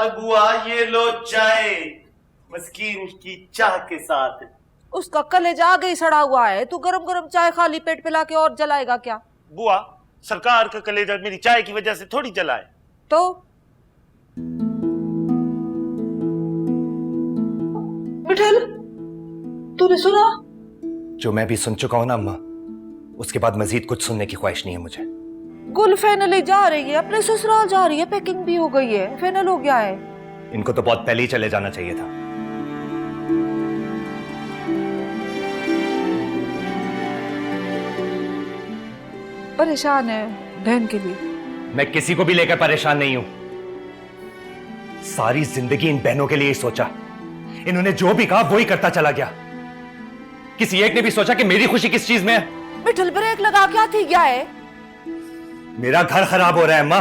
सरकार बुआ ये लो चाय, मस्कीन की चाह के साथ। उसका कलेजा आगे ही सड़ा हुआ है, तू गरम गरम चाय खाली पेट पिला के और जलाएगा क्या? बुआ सरकार का कलेजा मेरी चाय की वजह से थोड़ी जला है। तो मिठल, तूने सुना? जो मैं भी सुन चुका हूं ना अम्मा, उसके बाद मजीद कुछ सुनने की ख्वाहिश नहीं है मुझे। गुल फाइनली जा रही है, अपने ससुराल जा रही है, पैकिंग भी हो गई है, फाइनल हो गया है। इनको तो बहुत पहले ही चले जाना चाहिए था। परेशान है बहन के लिए। मैं किसी को भी लेकर परेशान नहीं हूं। सारी जिंदगी इन बहनों के लिए ही सोचा। इन्होंने जो भी कहा वो ही करता चला गया। किसी एक ने भी सोचा कि मेरी खुशी किस चीज में है? मिठल ब्रेक लगा क्या थी क्या है? मेरा घर खराब हो रहा है अम्मा।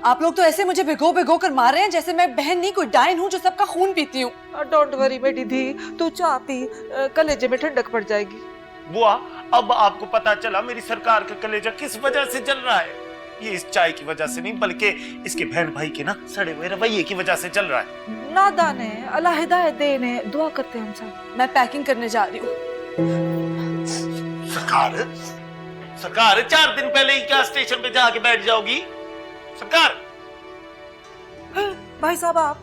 आप लोग तो ऐसे मुझे भिगो भिगो कर मार रहे हैं जैसे मैं बहन नहीं कोई डायन हूँ जो सबका खून पीती हूँ। डोंट वरी मेरी धी, तू चाह पी, कलेजे में ठंडक पड़ जाएगी। बुआ अब आपको पता चला मेरी सरकार का कलेजा किस वजह से जल रहा है। ये इस चाय की वजह से नहीं बल्कि इसके बहन भाई के ना सड़े हुए रवैये की वजह से चल रहा है। नादान है, अल्लाह हिदायत देने, दुआ करते हैं हम सब। मैं पैकिंग करने जा रही हूँ। सरकार 4 दिन पहले ही क्या स्टेशन पे जाके बैठ जाओगी? सरकार भाई साहब आप।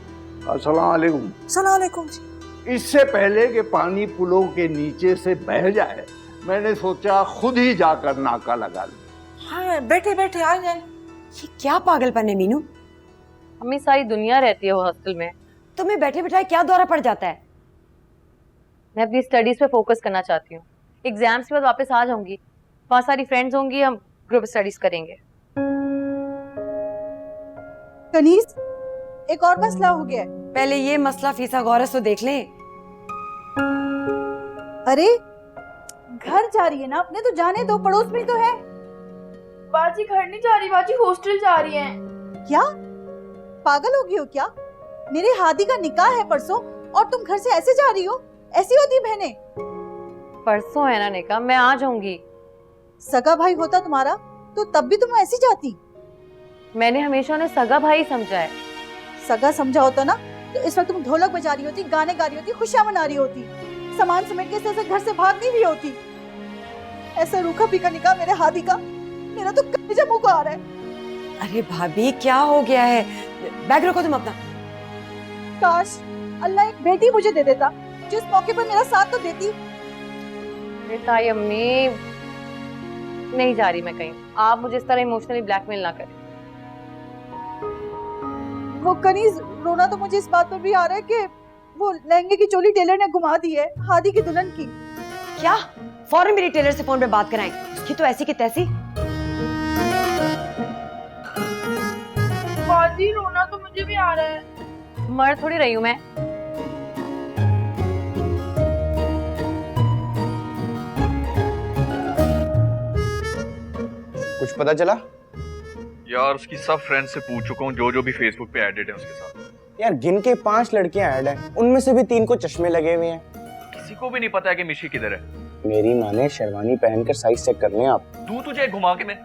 अस्सलाम वालेकुम। सलाम अलैकुम जी। इससे पहले कि पानी पुलों के नीचे से बह जाए, मैंने सोचा खुद ही जाकर नाका लगा लूं। हाँ बैठे बैठे आ जाए। ये क्या पागलपन है मीनू? हमें सारी दुनिया रहती है वो हॉस्टल में, तुम्हें बैठे बैठाए क्या दौरा पड़ जाता है? मैं अपनी स्टडीज पे फोकस करना चाहती हूँ। एग्जाम्स के बाद वापस आ जाऊंगी, वहाँ सारी फ्रेंड्स होंगी, हम ग्रुप स्टडीज करेंगे। कनीज, एक और मसला हो गया है। पहले ये मसला फीसा गौरस तो देख लें। अरे घर जा रही है ना अपने, तो जाने दो, पड़ोस में तो है। बाजी घर नहीं जा रही, बाजी हॉस्टल जा रही हैं। क्या पागल हो गई हो क्या? मेरे हादी का निकाह है परसों और तुम घर से ऐसे जा रही हो? ऐसी होती बहनें? परसों है ना निकाह, मैं आ जाऊंगी। सगा भाई होता तुम्हारा तो तब भी तुम ऐसी जाती। मैंने हमेशा उन्हें सगा भाई समझा है। सगा समझा होता ना तो इस वक्त तुम ढोलक बजा रही होती, गाने गा रही होती, खुशियां मना रही होती, सामान समेट के ऐसे घर से भागनी भी होती। ऐसा रूखा पीका निकाह मेरे हादी का, मेरा तो कलेजा मुंह को आ रहा है। अरे भाभी क्या हो गया है? बैग रखो तुम अपना। काश अल्लाह एक बेटी मुझे दे देता जिस मौके पर मेरा साथ तो देती। ताई अम्मी नहीं जा रही मैं कहीं, आप मुझे इस तरह इमोशनली ब्लैकमेल ना करें। वो कनीज, रोना तो मुझे इस बात पर भी आ रहा है कि वो लहंगे की चोली टेलर ने घुमा दी है हादी की दुल्हन की। क्या? फौरन मेरी टेलर से फोन पे बात कराएं। उसकी तो ऐसी की तैसी। बाजी रोना तो मुझे भी आ रहा है। मर थोड़ी रही हूँ मैं। कुछ पता चला? यार उसकी सब फ्रेंड से पूछ चुका हूँ, जो भी फेसबुक पे एडेड है उसके साथ। यार गिन के 5 लड़कियां ऐड हैं, उनमें से भी 3 को चश्मे लगे हुए हैं। किसी को भी नहीं पता है कि मिशी किधर है। मेरी माँ ने शेरवानी पहनकर साइज चेक करने आप। तुझे घुमा के मैं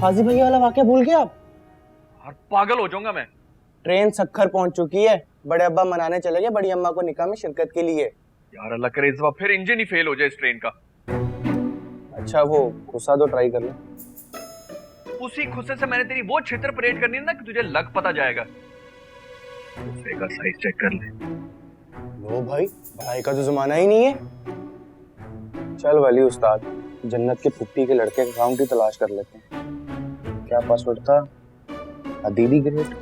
हाजी भैया वाला वाकया भूल गए आप? और पागल हो जाऊंगा मैं। ट्रेन सक्खर पहुंच चुकी है, बड़े अब्बा मनाने चले गए बड़ी अम्मा को निकाह में शिरकत के लिए। यार अल्लाह करे इस बार फिर इंजन ही फेल हो जाए इस ट्रेन का। अच्छा वो गुस्सा तो ट्राई कर लो। उसी गुस्से से मैंने तेरी वो छितर परेड करनी है ना कि तुझे लग पता जाएगा। गुस्से का साइज चेक कर ले। लो भाई, पढ़ाई का तो जमाना ही नहीं है। चल वली उस्ताद, जन्नत के फुट्टी के लड़के अकाउंट की तलाश कर लेते हैं। क्या पासवर्ड था? अदीदी ग्रेट।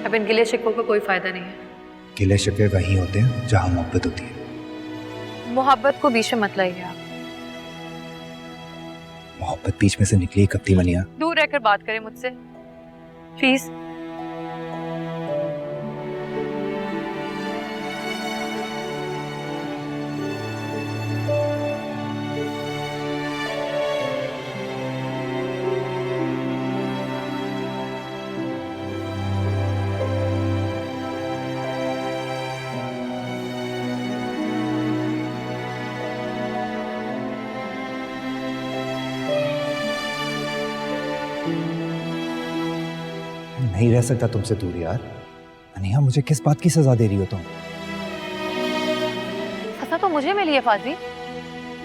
अब इन गिले शिकवों का कोई फायदा नहीं है। गिले शिकवे वहीं होते हैं जहां मोहब्बत होती है। मोहब्बत को बीच में मत लाइए आप। मोहब्बत बीच में से निकली कब थी मनिया? दूर रहकर बात करें मुझसे प्लीज। नहीं रह सकता तुमसे दूर यार। अनिया, मुझे किस बात की सजा दे रही हो तुम? सजा तो मुझे मिली है फाजी।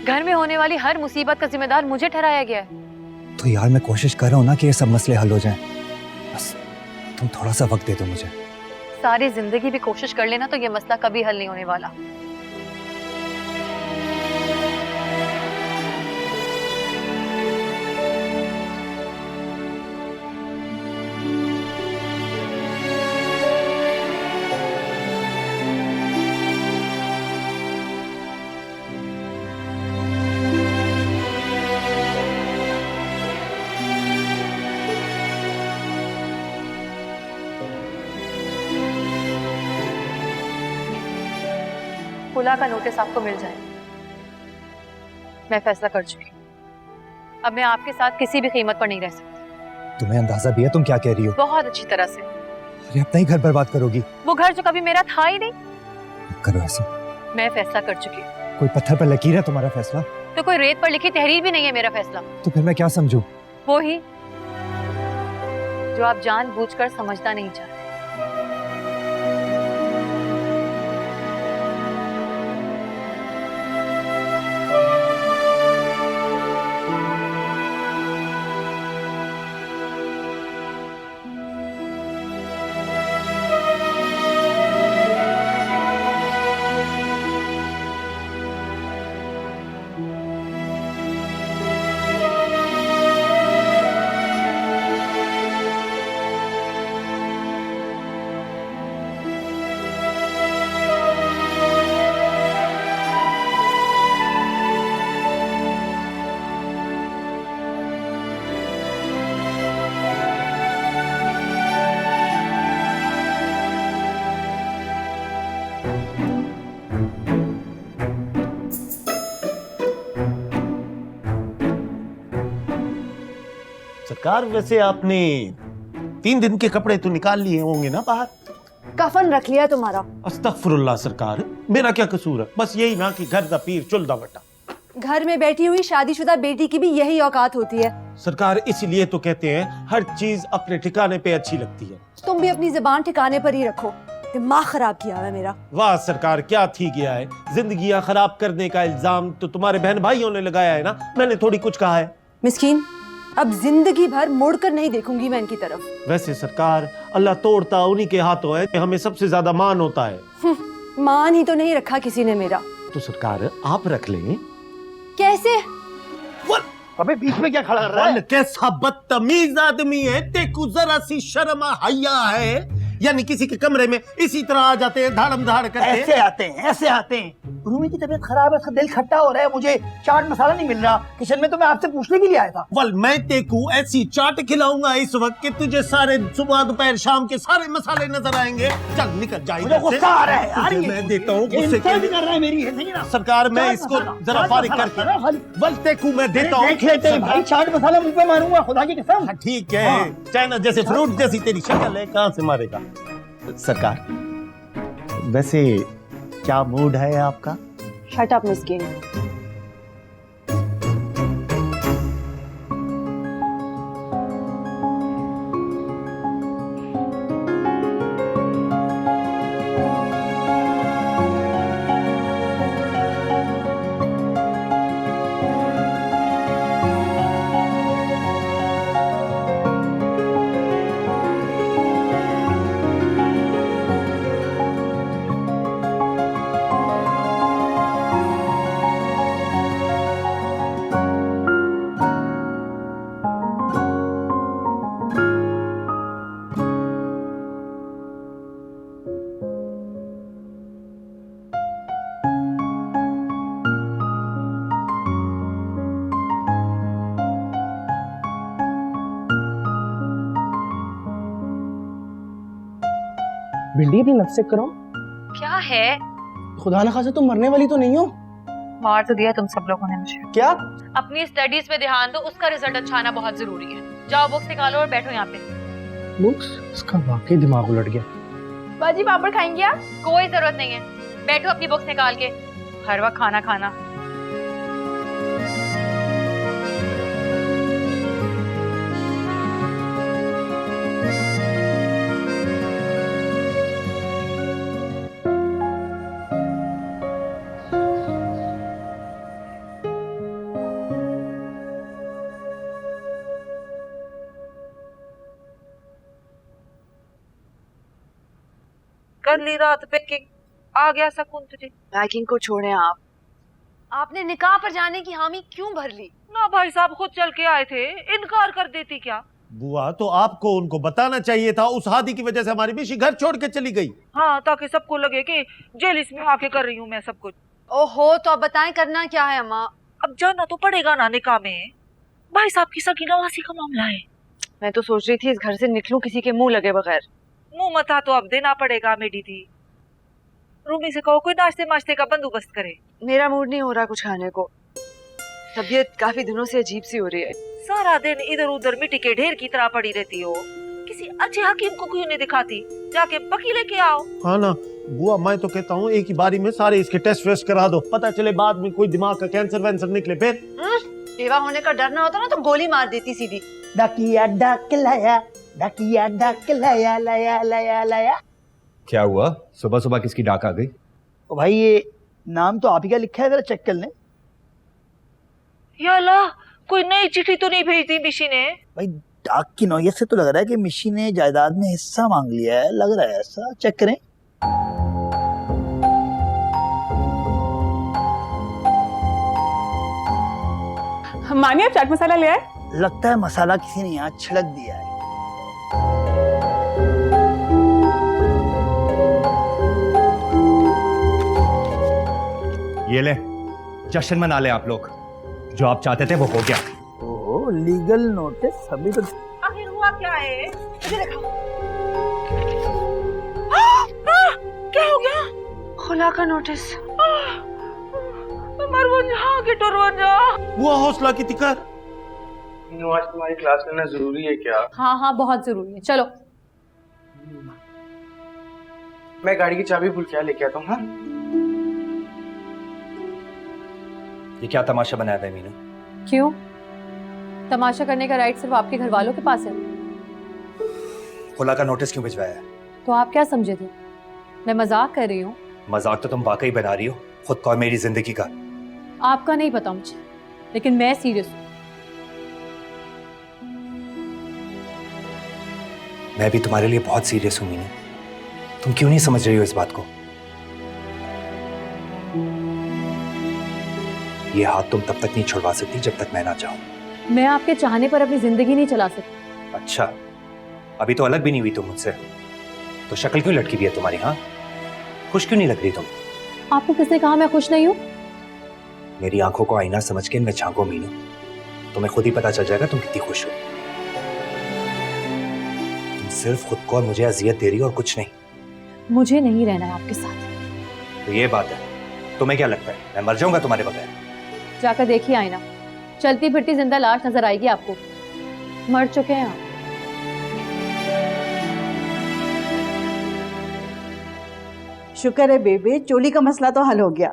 घर में होने वाली हर मुसीबत का जिम्मेदार मुझे ठहराया गया है। तो यार मैं कोशिश कर रहा हूँ ना कि ये सब मसले हल हो जाएं। बस तुम थोड़ा सा वक्त दे दो मुझे। सारी जिंदगी भी कोशिश कर लेना तो ये मसला कभी हल नहीं होने वाला। खुला का नोटिस आपको मिल जाए। मैं फैसला कर चुकी हूँ। अब मैं आपके साथ किसी भी कीमत पर नहीं रह सकती। तुम्हें अंदाजा भी है तुम क्या कह रही हो? बहुत अच्छी तरह से। अरे अपना ही घर बर्बाद करोगी। वो घर जो कभी मेरा था ही नहीं। करो ऐसे। मैं फैसला कर चुकी हूँ। कोई पत्थर पर लकीर है तुम्हारा फैसला? तो कोई रेत पर लिखी तहरीर भी नहीं है मेरा फैसला। तो फिर मैं क्या समझूं? वो ही जो आप जानबूझकर समझना नहीं चाहते। सरकार, वैसे आपने 3 दिन के कपड़े तो निकाल लिए होंगे ना बाहर? कफन रख लिया तुम्हारा। अस्तगफुरुल्लाह सरकार, मेरा क्या कसूर है? बस यही ना कि घर दा पीर चुलदा बटा। घर में बैठी हुई शादीशुदा बेटी की भी यही औकात होती है। सरकार, इसलिए तो कहते हैं हर चीज अपने ठिकाने पे अच्छी लगती है। तुम भी अपनी जुबान ठिकाने पर ही रखो। दिमाग खराब किया है मेरा। वाह सरकार, क्या थी गया है। जिंदगियां खराब करने का इल्जाम तो तुम्हारे बहन भाइयों ने लगाया है ना, मैंने थोड़ी कुछ कहा है। मिस्कीन, अब जिंदगी भर मुड़कर नहीं देखूंगी मैं इनकी तरफ। वैसे सरकार, अल्लाह तोड़ता उन्हीं के हाथों है, हमें सबसे ज्यादा मान होता है। मान ही तो नहीं रखा किसी ने मेरा। तो सरकार आप रख लें। कैसे? अबे बीच में क्या खड़ा कर रहा है? कैसा बदतमीज आदमी है, तेको जरा सी शर्म हया है? यानी किसी के कमरे में इसी तरह आ जाते हैं, धाड़म धाड़ करते हैं। ऐसे आते हैं, ऐसे आते हैं। रूमी की तबीयत खराब है, उसका दिल खट्टा हो रहा है, मुझे चाट मसाला नहीं मिल रहा किचन में, तो मैं आपसे पूछने के लिए आया था। वल मैं तेको ऐसी चाट खिलाऊंगा इस वक्त कि तुझे सारे सुबह दोपहर शाम के सारे मसाले नजर आएंगे। चल निकल जाए। मुझे गुस्सा आ रहा है यार, मैं देता हूँ गुस्से के लिए। कर रहा है मेरी है नहीं ना सरकार, मैं इसको जरा फारिग करके वल तेको मैं देता हूँ। देख लेते हैं भाई, चाट मसाला मुंह पे मारूंगा खुदा की कसम। ठीक है, चाइना जैसे फ्रूट जैसी तेरी शक्ल है, कहाँ से मारेगा? सरकार, वैसे क्या मूड है आपका? शट अप मिस्कीन। भिंडी अपनी नफ्स चेक करो। क्या है? खुदा ना खासा तुम मरने वाली तो नहीं हो? मार तो दिया तुम सब लोगों ने मुझे। क्या? अपनी स्टडीज पे ध्यान दो, उसका रिजल्ट अच्छा आना बहुत जरूरी है। जाओ बुक्स निकालो और बैठो यहाँ पे। बुक्स? इसका वाकई दिमाग उलट गया। बाजी पापड़ खाएंगे आप? कोई जरूरत नहीं है, बैठो अपनी बुक्स निकाल के। हर वक्त खाना खाना। कर ली रात पैकिंग, आ गया सुकून तुझे। पैकिंग को छोड़े आप, आपने निकाह पर जाने की हामी क्यों भर ली? ना भाई साहब खुद चल के आए थे, इनकार कर देती क्या? बुआ तो आपको उनको बताना चाहिए था, उस हादी की वजह से हमारी मिशी घर छोड़ के चली गई। हाँ, ताकि सबको लगे कि जेलिस में आके कर रही हूँ मैं सब कुछ। ओहो, तो अब बताएं करना क्या है अम्मा? अब जाना तो पड़ेगा ना निकाह में, भाई साहब की सगी नवासी का मामला है। मैं तो सोच रही थी इस घर से निकलूं किसी के मुंह लगे बगैर। मुंह मथा तो अब देना पड़ेगा मेरी दी। रूमी से कहो कोई नाश्ते माश्ते का बंदोबस्त करे। मेरा मूड नहीं हो रहा कुछ खाने को, तबीयत काफी दिनों से अजीब सी हो रही है। सारा दिन इधर उधर मिट्टी के ढेर की तरह पड़ी रहती हो, किसी अच्छे हकीम को क्यों नहीं दिखाती? जाके बकी लेके आओ। हाँ ना बुआ, मैं तो कहता हूँ एक ही बारी में सारे इसके टेस्ट वेस्ट करा दो, पता चले बाद में कोई दिमाग का कैंसर वैंसर निकले फिर। बेवा होने का डर ना होता ना तो गोली मार देती सीधी। डाकिया डाक लाया, डाकिया डाक लाया, लाया लाया लाया। क्या हुआ? सुबह सुबह किसकी डाक आ गई? ओ भाई, ये नाम तो आप ही का लिखा है, जरा चेक कर लें। या अल्लाह, कोई नई चिट्ठी तो नहीं भेज दी मिशी ने? भाई डाक की नौयत से तो लग रहा है कि मिशी ने जायदाद में हिस्सा मांग लिया है, लग रहा है ऐसा। चेक करें। मानिए, आप चाट मसाला ले आए? लगता है मसाला किसी ने यहाँ छिड़क दिया है। ये ले, जश्न मना ले आप लोग, जो आप चाहते थे वो हो गया। ओह, लीगल नोटिस अभी तो। आखिर हुआ क्या है? मुझे दिखाओ। क्या हो गया? खुला का नोटिस। बुआ हौसला की तिकर। आज तुम्हारी क्लास लेना जरूरी है क्या? हाँ हाँ, बहुत जरूरी है। चलो मैं गाड़ी की चाबी भूल के लेके आता हूँ। हाँ, ये क्या तमाशा बनाया है मीनू? क्यों? तमाशा करने का राइट सिर्फ आपके घर वालों के पास है। खुला का नोटिस क्यों भिजवाया है? तो आप क्या समझे थे? मैं मजाक कर रही हूँ। मजाक तो तुम वाकई बना रही हो, खुद को और मेरी जिंदगी का। आपका नहीं पता मुझे, लेकिन मैं सीरियस हूँ। मैं भी तुम्हारे लिए बहुत सीरियस हूँ मीनू, तुम क्यों नहीं समझ रही हो इस बात को? ये हाथ तुम तब तक नहीं छुड़वा सकती जब तक मैं ना चाहूं। मैं आपके चाहने पर अपनी जिंदगी नहीं चला सकती। अच्छा, अभी तो अलग भी नहीं हुई तुम मुझसे, तो शक्ल क्यों लटकी हुई है तुम्हारी? हाँ, खुश क्यों नहीं लग रही तुम? आपको किसने कहा मैं खुश नहीं हूँ? मेरी आंखों को आईना समझ के इनमें झांको मीनू, तुम्हें खुद ही पता चल जाएगा तुम कितनी खुश हो। तुम सिर्फ खुद को और मुझे अजियत दे रही हो और कुछ नहीं। मुझे नहीं रहना है आपके साथ। तो ये बात है, तुम्हें क्या लगता है मैं मर जाऊंगा तुम्हारे बगैर? जाकर देखिए आईना, चलती फिरती जिंदा लाश नजर आएगी आपको। मर चुके हैं आप। शुक्र है बेबे, चोली का मसला तो हल हो गया।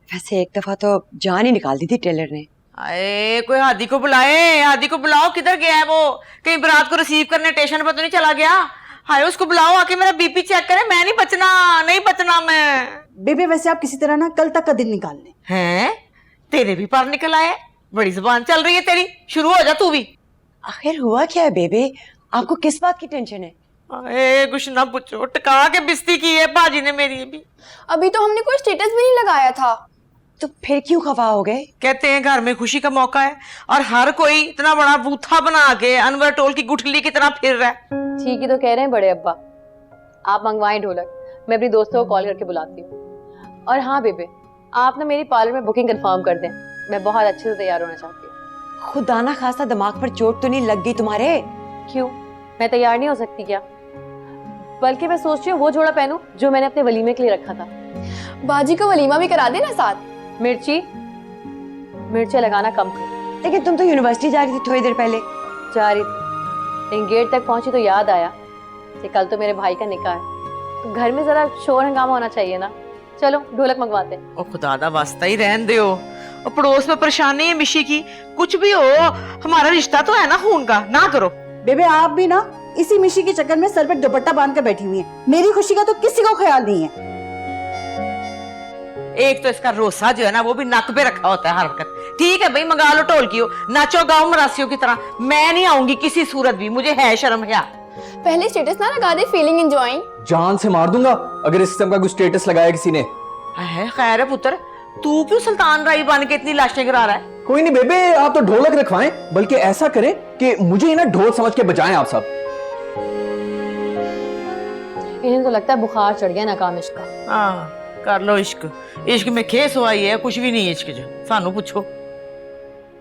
वैसे एक दफा तो जान ही निकाल दी थी टेलर ने। अरे कोई हादी को बुलाए, हादी को बुलाओ। किधर गया है वो? कहीं बारात को रिसीव करने स्टेशन पर तो नहीं चला गया? हाय, उसको बुलाओ, आके मेरा बीपी चेक करे। मैं नहीं बचना, नहीं बचना मैं। बेबे वैसे आप किसी तरह ना कल तक का दिन निकाल लें। हैं? तेरे भी पार निकल आए, बड़ी जुबान चल रही है तेरी। शुरू हो जा तू भी। आखिर हुआ क्या है बेबे? आपको किस बात की टेंशन है? अरे कुछ ना पूछो, टका के बिस्ती की है बाजी ने मेरी भी। अभी तो हमने कोई स्टेटस भी नहीं लगाया था। तो फिर क्यों खफा हो गए? कहते हैं घर में खुशी का मौका है और हर कोई इतना बड़ा बूथा बना के अनवर टोल की गुठली की तरह फिर रहा है। ठीक ही तो कह रहे हैं बड़े अब्बा। आप मंगवाएं ढोलक, मैं अपनी दोस्तों को कॉल करके बुलाती हूँ। और हाँ बेबे, आप ना मेरी पार्लर में बुकिंग कंफर्म कर दें, मैं बहुत अच्छे से तैयार होना चाहती हूँ। खुदा ना खासा दिमाग पर चोट तो नहीं लग गई तुम्हारे? क्यों, मैं तैयार नहीं हो सकती क्या? बल्कि मैं सोच रही हूँ वो जोड़ा पहनूं जो मैंने अपने वलीमे के लिए रखा था। बाजी को वलीमा भी करा देना साथ। मिर्ची लगाना कम कर। लेकिन तुम तो यूनिवर्सिटी जा रही थी थोड़ी देर पहले। जा रही थी, लेकिन गेट तक पहुंची तो याद आया कि कल तो मेरे भाई का निकाह है, तो घर में जरा शोर हंगामा होना चाहिए ना। चलो ढोलक मंगवाते हैं। ओ खुदा दा वास्ता ही रहन दो, और पड़ोस में परेशानी है मिशी की, कुछ भी हो हमारा रिश्ता तो है ना खून का, ना करो। बेबे आप भी ना इसी मिशी के चक्कर में सर पे दुपट्टा बांध कर बैठी हुई है। मेरी खुशी का तो किसी को ख्याल नहीं है। एक तो इसका रोसा जो है ना वो भी नक पे रखा होता है हर वक्त। ठीक है भाई, मंगा लो ढोलकियों, नाचो गाओ मरासियों की तरह, मैं नहीं आऊंगी किसी सूरत भी, मुझे है शर्म है। पहले स्टेटस ना लगा दे, फीलिंग एंजॉयिंग। जान से मार दूंगा अगर इस किस्म का कोई स्टेटस लगाया किसी ने। है खैर है पुत्र, तू क्यों सुल्तान राई बन के इतनी लाशें गिरा रहा है? कोई नहीं बेबे, आप तो ढोलक रखवाएं, बल्कि ऐसा करें कि मुझे ही ना ढोल समझ के बजाएं आप सब। इन्हें तो लगता है बुखार चढ़ गया नाकाम इश्क का। हाँ कर लो इश्क, इश्क में खेस हुआ ही है, कुछ भी नहीं है इश्क जो, सानू पूछो।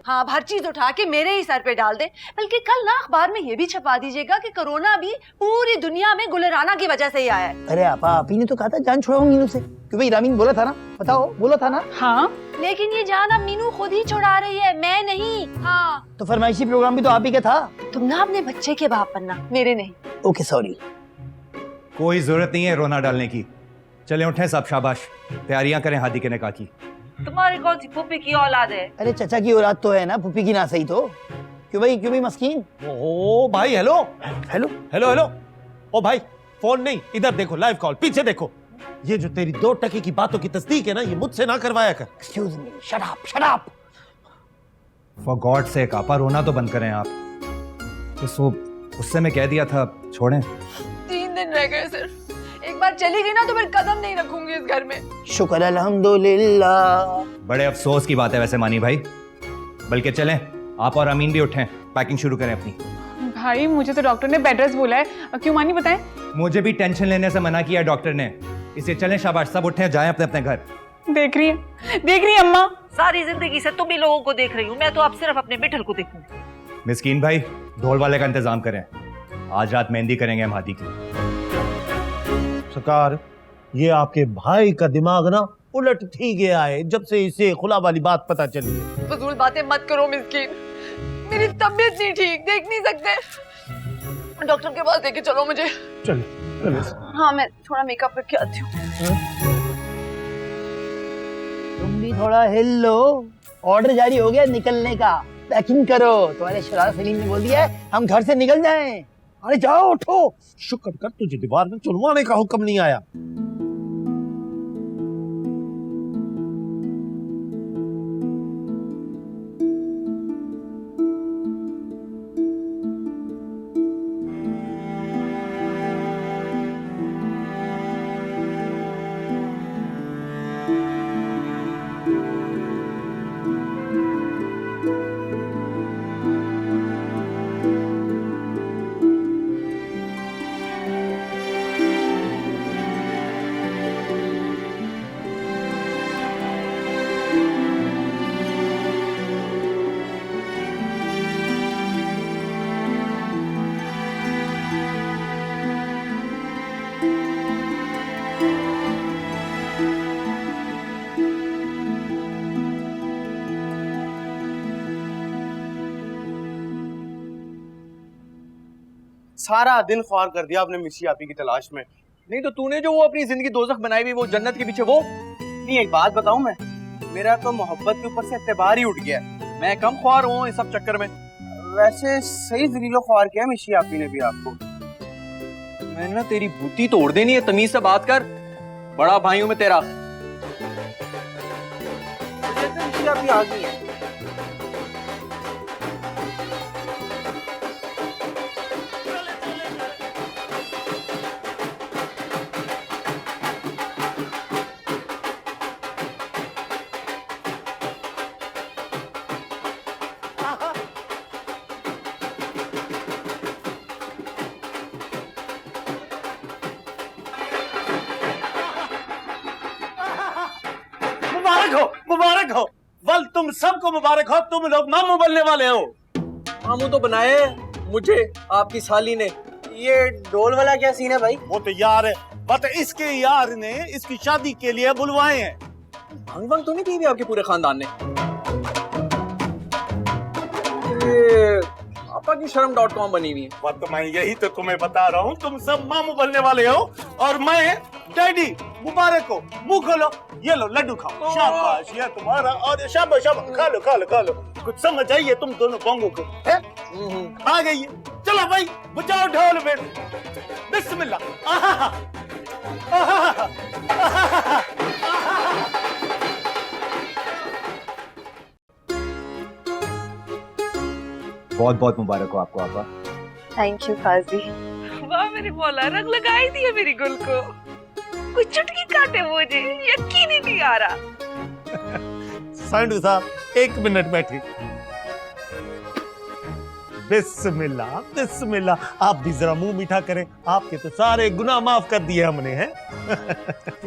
हाँ, अब हर चीज उठा के मेरे ही सर पे डाल दे। बल्कि कल ना अखबार में ये भी छपा दीजिएगा कि कोरोना भी पूरी दुनिया में गुलराना की वजह से ही आया है। अरे आपा, आप ही ने तो कहा था जान छुड़ाऊंगी मीनू से। क्यों भाई, रामीन बोला था ना, बताओ बोला था ना। हाँ, लेकिन ये जान अब मीनू खुद ही छुड़ा रही है, मैं नहीं। हाँ, तो फरमाइशी प्रोग्राम भी तो आप ही का था। तुम ना अपने बच्चे के बाप बनना, मेरे नहीं। Okay sorry. कोई जरूरत नहीं है रोना डालने की। चले उठें सब, शाबाश, तैयारियां करें हादी के निकाह की। तुम्हारी कौन सी पुप्पी की औलाद है? अरे चचा की औलाद तो है ना, पुप्पी की ना सही तो। क्यों भाई मस्कीन। ओ भाई, हेलो हेलो हेलो हेलो। ओ भाई, फोन नहीं, इधर देखो, लाइव कॉल, पीछे देखो। ये जो तेरी 2 टके की बातों की तस्दीक है ना, ये मुझसे ना करवाया कर। Excuse me, shut up. For God sake आपा, रोना तो बंद करें आप। तो उससे मैं कह दिया था छोड़ें। 3 दिन रह गए सिर्फ। एक बार चली गई ना तो फिर कदम नहीं रखूंगी इस घर में। शुक्र अल्हम्दुलिल्लाह। बड़े अफसोस की बात है वैसे मानी भाई, बल्कि चलें आप और अमीन भी उठें, पैकिंग शुरू करें अपनी। भाई मुझे तो डॉक्टर ने बेड रेस्ट बोला है, क्यों मानी बताएं? मुझे भी टेंशन लेने से मना किया डॉक्टर ने, इसलिए चलें शाबाश, सब उठें, जाएं अपने अपने घर। देख रही है अम्मा। सारी जिंदगी से तुम ही लोगों को देख रही हूँ, मैं तो अब सिर्फ अपने मिठल को देखूंगी। मिस्कीन भाई, ढोल वाले का इंतजाम करें, आज रात मेहंदी करेंगे हम हादी की। सरकार, ये आपके भाई का दिमाग ना उलट ही गया है जब से इसे खुला वाली बात पता चली है। फजूल बातें मत करो मिस्कीन, मेरी तबीयत नहीं ठीक, देख नहीं सकते। डॉक्टर के पास लेके चलो मुझे। चलो। हाँ, मैं थोड़ा मेकअप करके आती हूँ। तुम भी थोड़ा हिल लो, ऑर्डर जारी हो गया निकलने का। पैकिंग करो, तुम्हारे शराब सलीम ने बोल दिया है हम घर से निकल जाएं। अरे जाओ उठो। शुक्र कर तुझे दीवार में चुनवाने का हुक्म नहीं आया। सारा दिन ख्वार कर दिया आपने मिशी आपी की तलाश में। नहीं तो तूने जो वो अपनी जिंदगी दोजख बनाई हुई वो जन्नत के पीछे वो नहीं। एक बात बताऊं मैं, मेरा तो मोहब्बत के ऊपर से एतबार ही उठ गया। मैं कम ख्वार हूँ इस सब चक्कर में। वैसे सही जलीलो ख्वार किया मिशी आपी ने भी आपको। मैंने ना तेरी बूती तोड़ देनी है, तमीज से बात कर, बड़ा भाई हूं मैं तेरा। मिशी आपी आ गई है। मुबारक हो। वल तुम सबको मुबारक हो, तुम लोग मामू बनने वाले हो। मामू तो बनाए मुझे आपकी साली ने, ये ढोल वाला क्या सीन है भाई? वो तो यार है, बट इसके यार ने इसकी शादी के लिए बुलवाए हैं। भंग भंग तो नहीं पी भी आपके पूरे खानदान ने? ये आपा की शर्म.com बनी हुई है। बात मैं यही तो तुम्हें बता रहा हूँ, तुम सब मामू बनने वाले हो और मैं डैडी। मुबारक हो, मुंह खोलो, ये लो लड्डू खाओ। शाबाश, ये तुम्हारा। और शाबाश शाबाश, खा लो खा लो खा लो। कुछ समझ आई है तुम दोनों गोंगों को? है आ गई है। चलो भाई बजाओ ढोल में, बिस्मिल्लाह। आहा आहा आहा। बहुत बहुत मुबारक हो आपको आपा। थैंक यू काजी। वाह मेरी मौला, रंग लगाई दी है मेरी गुल को। कुछ चुटकी काटे मुझे, यकीन ही नहीं आ रहा। सांडू साहब 1 मिनट बैठे। बिस्मिल्लाह बिस्मिल्लाह। आप भी जरा मुंह मीठा करें, आपके तो सारे गुनाह माफ कर दिए हमने हैं।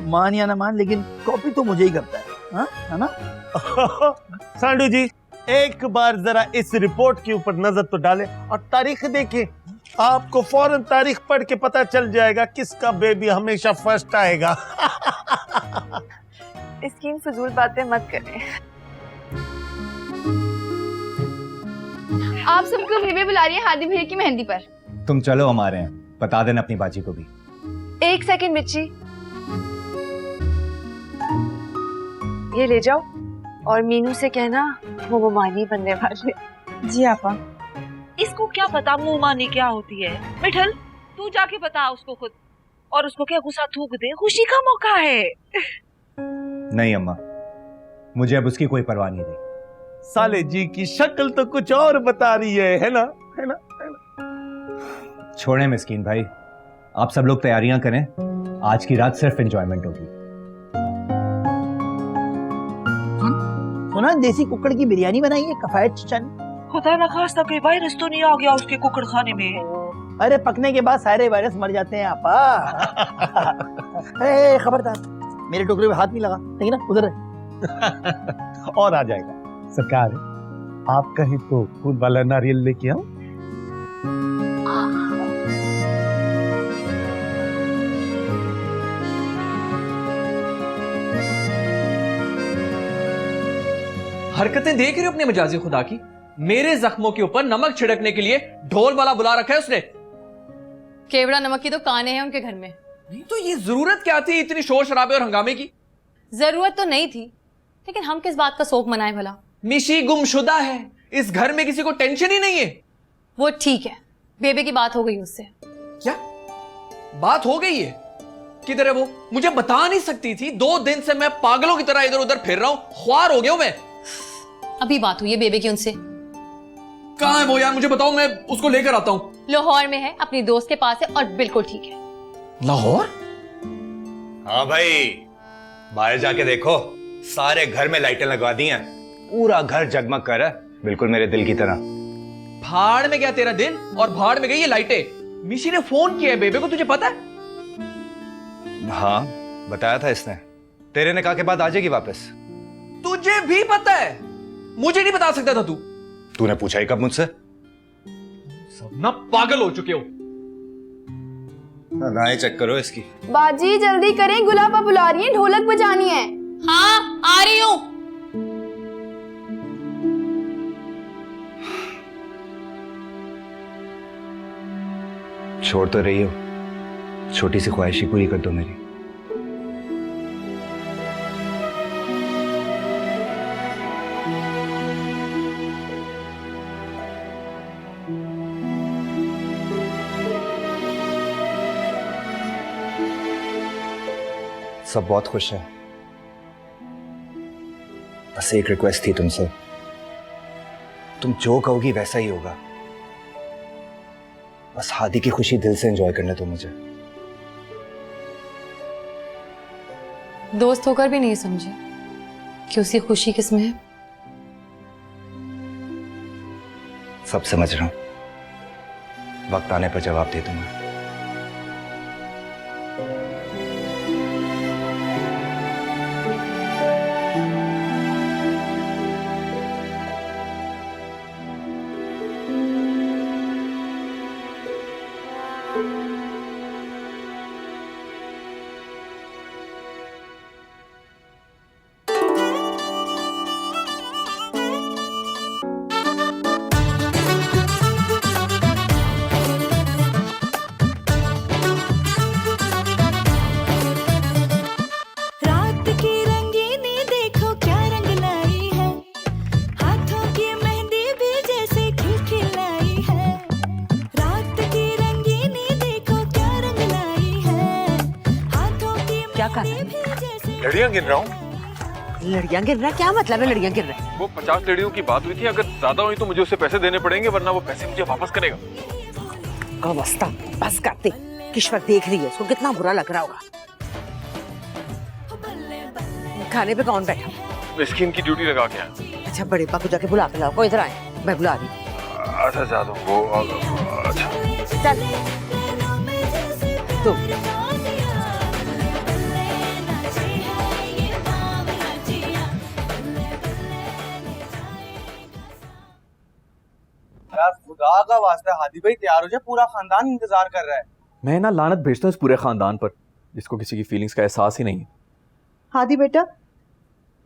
मान या ना मान, लेकिन कॉपी तो मुझे ही करता है, हाँ? है ना? सांडू जी एक बार जरा इस रिपोर्ट के ऊपर नजर तो डालें और तारीख देखें। आपको फौरन तारीख पढ़ के पता चल जाएगा किसका बेबी हमेशा फर्स्ट आएगा। इसकी इन फजूल बातें मत करें। आप सबको बेबे बुला रही है हादी भैया की मेहंदी पर। तुम चलो, हमारे हैं, बता देना अपनी बाजी को भी। 1 सेकंड मिर्ची, ये ले जाओ और मीनू से कहना वो मुमानी बनने वाले। जी आपा। इसको क्या पता मुंह मानी क्या होती है। मिठल तू जाके बता उसको खुद, और उसको क्या गुस्सा थूक दे, खुशी का मौका है। नहीं अम्मा, मुझे अब उसकी कोई परवाह नहीं रही। साले जी की शक्ल तो कुछ और बता रही है ना? है ना? छोड़ें मिस्कीन भाई, आप सब लोग तैयारियां करें, आज की रात सिर्फ एंजॉयमेंट होगी। सुना देसी कुकड़ की बिरयानी बनाई है कफायत चचा ने। खुदा न खास्ता कोई वायरस तो नहीं आ गया उसके कुकड़ खाने में? अरे पकने के बाद सारे वायरस मर जाते हैं आपा। खबरदार, मेरे टोकरे में हाथ नहीं लगा, ठीक ना? उधर है। और आ जाएगा। सरकार आप कहीं तो खुद वाला नारियल लेके आओ। हरकतें देख रहे हो अपने मजाजी खुदा की? मेरे जख्मों के ऊपर नमक छिड़कने के लिए ढोल वाला बुला रखा है उसने। केवड़ा नमक की तो काने हैं उनके घर में। नहीं तो ये जरूरत क्या थी इतनी शोर शराबे और हंगामे की? जरूरत तो नहीं थी, लेकिन हम किस बात का शोक मनाएं भला? मिशी गुमशुदा है, इस घर में किसी को टेंशन ही नहीं है। वो ठीक है, बेबे की बात हो गई उससे। क्या बात हो गई है? किधर है वो? मुझे बता नहीं सकती थी? 2 दिन से मैं पागलों की तरह इधर उधर फिर रहा हूं, ख्वार हो गया हूं मैं। अभी बात हुई है बेबे की उनसे। कहाँ है वो यार? मुझे बताओ, मैं उसको लेकर आता हूं। लाहौर में है, अपनी दोस्त के पास है और बिल्कुल ठीक है। लाहौर? हाँ भाई, बाहर जाके देखो, सारे घर में लाइटें लगवा दी हैं, पूरा घर जगमग कर रहा है, बिल्कुल मेरे दिल की तरह। भाड़ में गया तेरा दिन और भाड़ में गई ये लाइटें। मिशी ने फोन किया है बेबे को, तुझे पता है? हाँ बताया था इसने, तेरे ने कहा के बाद आ जाएगी वापस। तुझे भी पता है? मुझे नहीं बता सकता था तू? तूने पूछा ही कब मुझसे? सब ना पागल हो चुके हो। राय चेक करो इसकी। बाजी जल्दी करें, गुलाबा बुला रही है, ढोलक बजानी है। हाँ आ रही हूं। छोड़ तो रही हो, छोटी सी ख्वाहिश ही पूरी कर दो मेरी। सब बहुत खुश हैं, बस एक रिक्वेस्ट थी तुमसे, तुम जो कहोगी वैसा ही होगा। बस हादी की खुशी दिल से एंजॉय करने दो मुझे। दोस्त होकर भी नहीं समझे कि उसकी खुशी किसमें है। सब समझ रहा हूं, वक्त आने पर जवाब दे दूंगा। लड़ियां गिन रहा हूँ। लड़ियां गिर रहा, क्या मतलब है लड़ियां गिर रहा? वो 50 लड़ियों की बात हुई थी, अगर ज्यादा हुई तो मुझे उससे पैसे देने पड़ेंगे, वरना वो पैसे मुझे वापस करेगा। अवस्था बस करते, किश्वर देख रही है, उसको कितना बुरा लग रहा होगा। खाने पे कौन बैठा? मिस्किन की ड्यूटी लगा के आया। अच्छा, बड़े पापा को जाके बुला के लाओ, कोई इधर आए, मैं बुला रही हूँ। अच्छा जा दूँ वो। अच्छा चल तो यार खुदा का वास्ता हादी भाई तैयार हो जाए, पूरा खानदान इंतजार कर रहा है। मैं ना लानत भेजता हूँ इस पूरे खानदान पर, जिसको किसी की फीलिंग्स का एहसास ही नहीं है। हादी बेटा,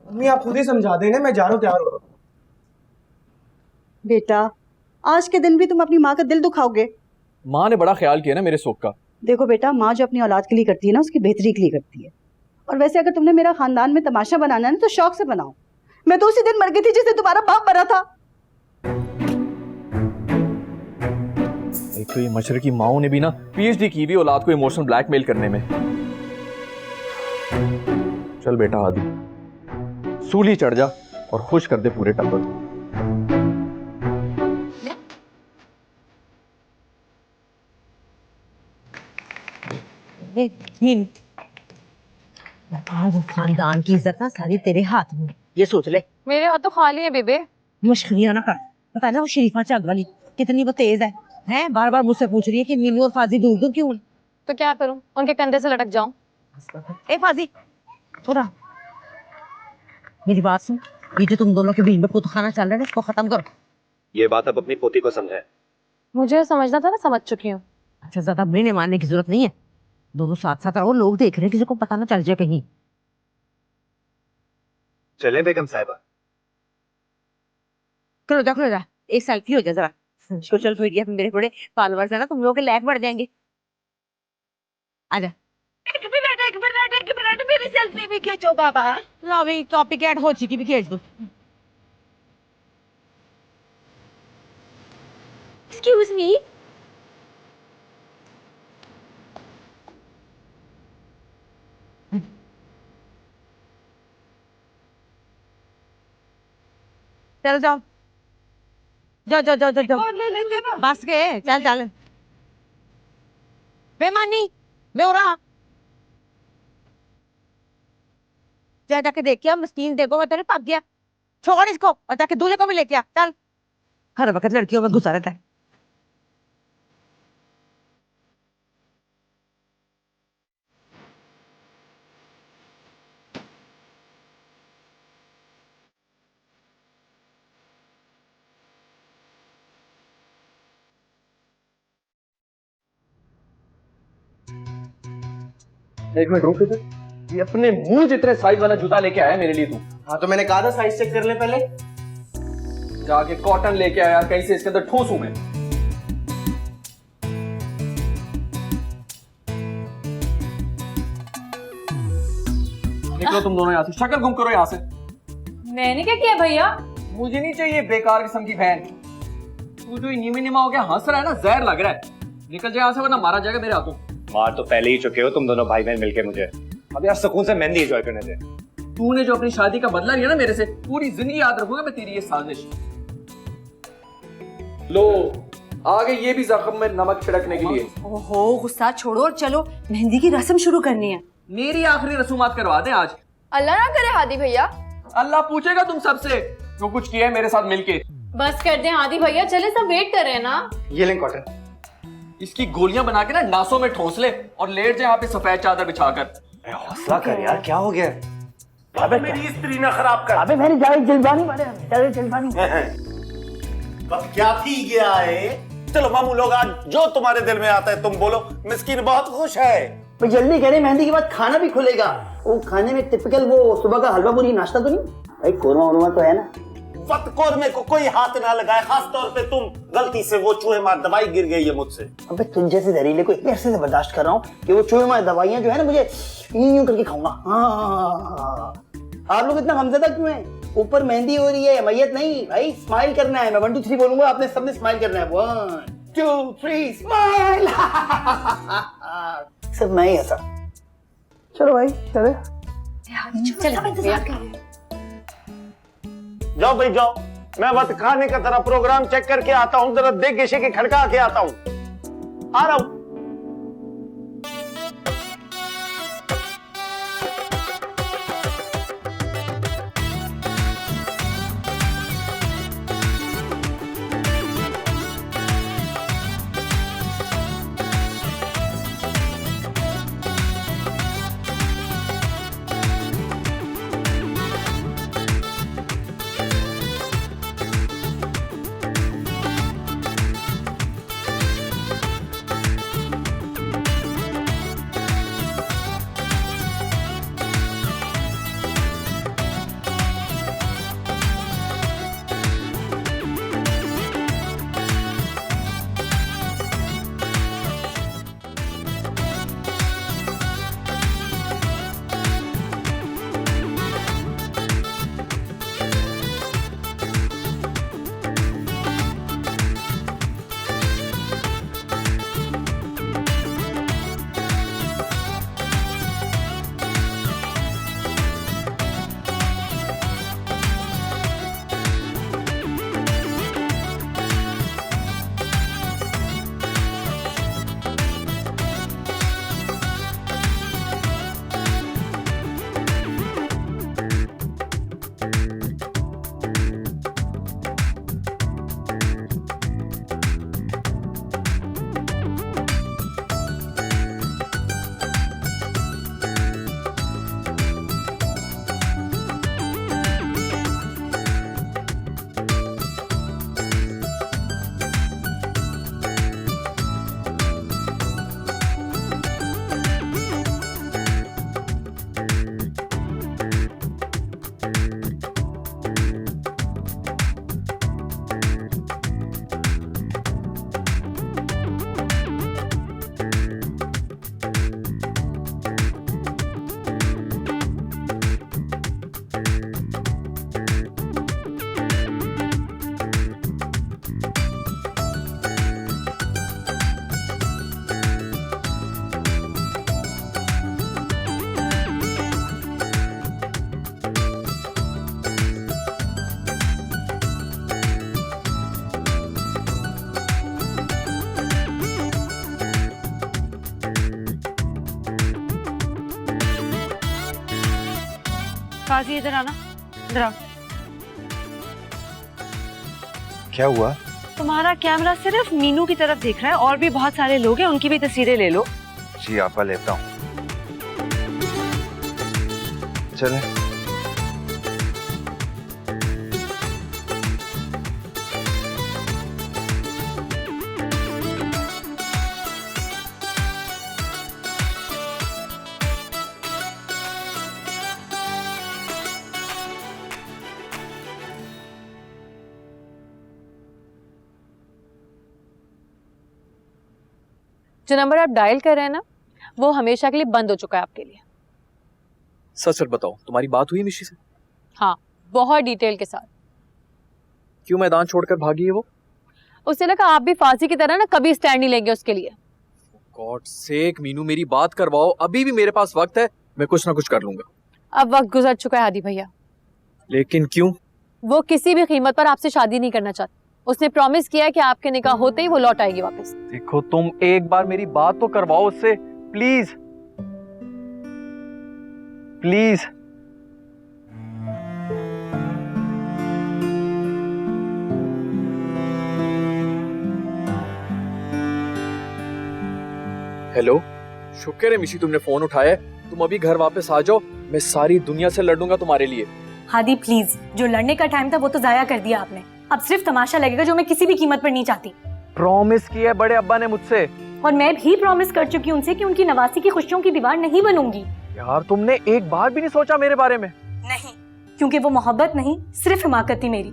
मम्मी आप खुद ही समझा देना, मैं जा रहा हूँ, तैयार हो रहा हूँ। बेटा आज के दिन भी तुम अपनी माँ का दिल दुखाओगे? माँ ने बड़ा ख्याल किया ना मेरे सुख का। देखो बेटा, माँ जो अपनी औलाद के लिए करती है ना, उसकी बेहतरी के लिए करती है। और वैसे अगर तुमने मेरा खानदान में तमाशा बनाना है ना, तो शौक से बनाओ। मैं तो उसी दिन मर गई थी जिस दिन तुम्हारा बाप मरा था। एक तो ये मशरकी माओ ने भी ना पीएचडी की हुई औलाद को इमोशनल ब्लैकमेल करने में। चल बेटा हादी, सूली चढ़ जा और खुश कर दे पूरे टब्बर को। खानदान की इज्जत ना सारी तेरे हाथ में, ये सोच ले। मेरे हाथ तो खाली है बेबे। मुश्किल ना कर, पता है ना वो शरीफा चग वाली कितनी वो तेज है, हैं? बार बार मुझसे पूछ रही है कि नीलू और फाजी दूर दूर क्यों? तो क्या करूं, उनके कंधे से लटक जाऊं? ए फाजी थोड़ा मेरी बात सुन, ये जो तुम दोनों के बीच में पुतखाना चल रहा है इसको खत्म करो। ये बात अब अपनी पोती को समझाए। मुझे समझना था ना, समझ चुकी हूँ। अच्छा ज्यादा महीने मारने की जरूरत नहीं है, दोनों साथ साथ रहो, लोग देख रहे हैं, किसी को पता ना चल जाए कहीं। चले बेगम साहिबा। खलो जा, एक सेल्फी हो जाए जरा। सोशल मीडिया पे मेरे बड़े फॉलोअर्स है ना, तुम लोगों के लाइक बढ़ जाएंगे। आजा। एक मिनट मेरी सेल्फी भी खींचो बाबा। लो भाई, टॉपिक ऐड हो चुकी, भी खींच दो। एक्सक्यूज मी, चल जाओ बस के चल बेमानी मैं हो रहा जाके देखिए, मस्कीन देखो मैं तेरे भाग गया, छोड़ इसको और जाके दूल्हे को भी लेके आ। चल, हर वक्त लड़कियों में घुसा रहता है। एक मिनट रुक, ये अपने मुंह जितने साइज वाला जूता लेके आया मेरे लिए तू। हाँ तो मैंने कहा था साइज चेक कर ले पहले। जाके कॉटन लेके आया, कहीं से इसके अंदर ठूसूं मैं। निकलो तुम दोनों यहाँ से, शक्ल गुम करो यहाँ से। मैंने क्या किया भैया? मुझे नहीं चाहिए बेकार किस्म की बहन। तू जो नीमे निमा हो गया हंस रहा है ना, जहर लग रहा है। निकल जाए यहाँ से वरना मारा जाएगा मेरे हाथों। मार तो पहले ही चुके हो तुम दोनों भाई बहन मिलके मुझे। अब यार सुकून से मेहंदी एंजॉय करने दे। तूने जो अपनी शादी का बदला लिया ना मेरे से, पूरी जिंदगी याद रखूंगा मैं तेरी ये साजिश। लो आगे ये भी जख्म में नमक छिड़कने के लिए। ओहो गुस्सा छोड़ो और चलो, मेहंदी की रस्म शुरू करनी है। मेरी आखिरी रसूमात करवा दे आज। अल्लाह ना करे हादी भैया। अल्लाह पूछेगा तुम सबसे जो कुछ किया है मेरे साथ मिलके। बस कर दे हादी भैया, चले सब वेट कर रहे हैं ना। ये लें कॉटन। इसकी गोलियां बना के ना नासों में ठोस ले और लेट जाए यहाँ पे सफेद चादर बिछाकर। हौसला कर यार, क्या हो गया? अबे मेरी स्त्री ना खराब कर। अबे मेरी जल्दबानी मारे, जल्दबानी। बस क्या थी गया है। चलो मामू लोग, आज जो तुम्हारे दिल में आता है तुम बोलो। मिस्कीन बहुत खुश है। तो जल्दी करें, मेहंदी के बाद खाना भी खुलेगा। वो खाने में टिपिकल वो सुबह का हलवा पूरी नाश्ता तो नहीं भाई? कोरमा वोरमा तो है ना? कोरमे को कोई हाथ ना लगाए, खास तौर पे तुम। गलती से वो चूहे मार दवाई गिर गई है मुझसे। अबे तुम जैसे जहरीले को इतने अरसे से बर्दाश्त कर रहा हूँ कि वो चूहे मार दवाइयाँ जो है ना, मुझे यूं करके खाऊंगा। हाँ, आप लोग इतना गमज़दा क्यों हैं? ऊपर मेहंदी हो रही है, मैयत नहीं भाई। स्माइल करना है, मैं 1 2 3 बोलूंगा, आपने सबने स्माइल करना है। 1 2 3 स्माइल। सब मैं ही ऐसा। चलो भाई चले। जाओ भाई जाओ, मैं वत खाने का तेरा प्रोग्राम चेक करके आता हूँ, जरा देख गिशे के खड़का के आता हूँ, आ रहा हूँ। काजी इधर आना, इधर आओ। क्या हुआ? तुम्हारा कैमरा सिर्फ मीनू की तरफ देख रहा है, और भी बहुत सारे लोग हैं, उनकी भी तस्वीरें ले लो। जी आपा लेता हूँ। चले। जो नंबर आप डायल कर रहे हैं ना, वो हमेशा के लिए बंद हो चुका है आपके लिए। सच सच बताओ, तुम्हारी बात हुई निशी से? हाँ, बहुत डिटेल के साथ। क्यों मैदान छोड़कर भागी है वो? उसने लगा आप भी फांसी की तरह ना कभी स्टैंड नहीं लेंगे उसके लिए। गॉड सेक मीनू, मेरी बात करवाओ, अभी भी मेरे पास वक्त है, मैं कुछ ना कुछ कर लूंगा। अब वक्त गुजर चुका है हादी भैया। लेकिन क्यों? वो किसी भी कीमत पर आपसे शादी नहीं करना चाहती। उसने प्रॉमिस किया है कि आपके निकाह होते ही वो लौट आएगी वापस। देखो तुम एक बार मेरी बात तो करवाओ उससे, प्लीज प्लीज। हेलो, शुक्र है मिशी तुमने फोन उठाया। तुम अभी घर वापस आ जाओ, मैं सारी दुनिया से लड़ूंगा तुम्हारे लिए। हादी प्लीज, जो लड़ने का टाइम था वो तो जाया कर दिया आपने। अब सिर्फ तमाशा लगेगा, जो मैं किसी भी कीमत पर नहीं चाहती। प्रॉमिस किया है बड़े अब्बा ने मुझसे, और मैं भी प्रॉमिस कर चुकी हूँ उनसे कि उनकी नवासी की खुशियों की दीवार नहीं बनूंगी। यार तुमने एक बार भी नहीं सोचा मेरे बारे में? नहीं, क्योंकि वो मोहब्बत नहीं सिर्फ हिमाकत थी मेरी,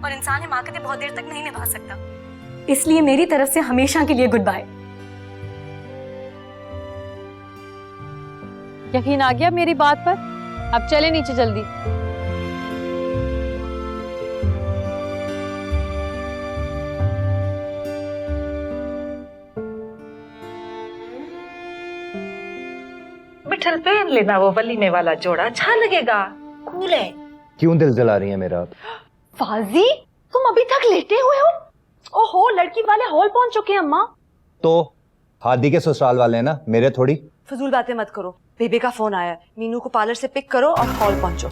और इंसान हिमाकतें बहुत देर तक नहीं निभा सकता। इसलिए मेरी तरफ से हमेशा के लिए गुड बाय। यकीन आ गया मेरी बात पर? अब चले नीचे जल्दी। बट चल पहन लेना वो वलीमे वाला जोड़ा, अच्छा लगेगा, कूल है। क्यों दिल जला रही है मेरा? फाजी तुम अभी तक लेटे हुए हो? ओहो, लड़की वाले हॉल पहुंच चुके हैं अम्मा। तो हादी के ससुराल वाले हैं ना, मेरे थोड़ी। फजूल बातें मत करो, बेबे का फोन आया, मीनू को पार्लर से पिक करो और हॉल पहुंचो।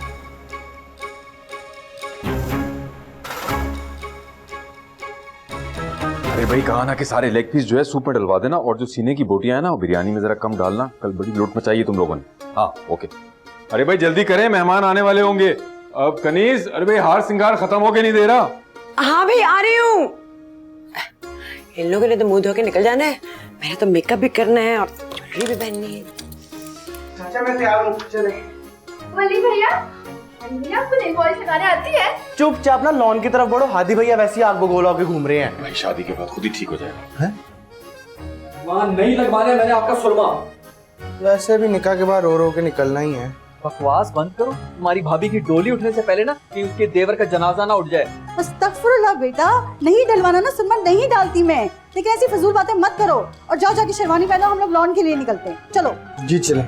अरे भाई कहा ना कि सारे लेग पीस जो है सूप में डलवा देना, और जो सीने की बोटियां है ना वो बिरयानी में जरा कम डालना, कल बड़ी लूट मचाई तुम लोगों ने। हाँ ओके। अरे भाई जल्दी करें, मेहमान आने वाले होंगे। अब कनीज, अरे भाई हार सिंगार खत्म होके नहीं दे रहा। हाँ भाई आ रही हूँ। इन लोगों ने तो मुंह धो के निकल जाना है, मैंने तो मेकअप भी करना है और ज्वेलरी भी पहननी है। चाचा मैं तैयार हूँ, चले। वली भैया, आपको नेल पॉलिश लगाने आती है? चुपचाप ना लॉन की तरफ बढ़ो, हादी भैया वैसे ही आग बगोला होके घूम रहे हैं। भाई शादी के बाद खुद ही ठीक हो जाएगा। वहाँ नहीं लगवाने, मैंने आपका सुरमा। वैसे भी निकाह के बाद रो रो के निकलना ही है। बकवास बंद करो, तुम्हारी भाभी की डोली उठने से पहले ना कि उसके देवर का जनाजा ना उठ जाए। अस्तगफुरुल्लाह बेटा, नहीं डलवाना ना, सुरमा नहीं डालती मैं, लेकिन ऐसी फजूल बातें मत करो। और जाओ जाके शेरवानी पहनो, हम लोग लॉन के लिए निकलते हैं, चलो। जी चले।